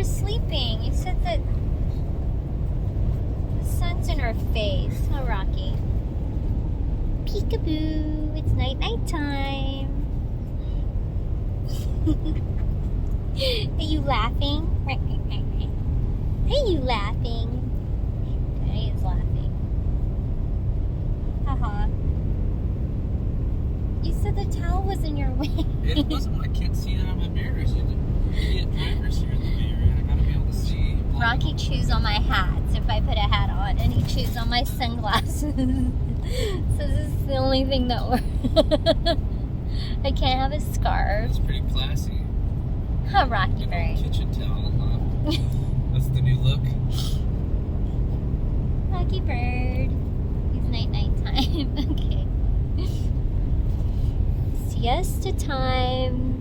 sleeping. You said that the sun's in her face. Oh, Rocky. Peekaboo. It's night time. Are you laughing? Are you laughing? Daddy is laughing. Haha. You said the towel was in your way. It wasn't. I can't see it on my mirrors. Idiot drivers here in the Bay Area. I gotta be able to see. Rocky chews on my hats if I put a hat on, and he chews on my sunglasses. So this is the only thing that works. I can't have a scarf. It's pretty classy. Huh, Rocky Good Bird. old kitchen towel, huh? That's the new look. Rocky Bird. It's night time. Okay. Siesta time.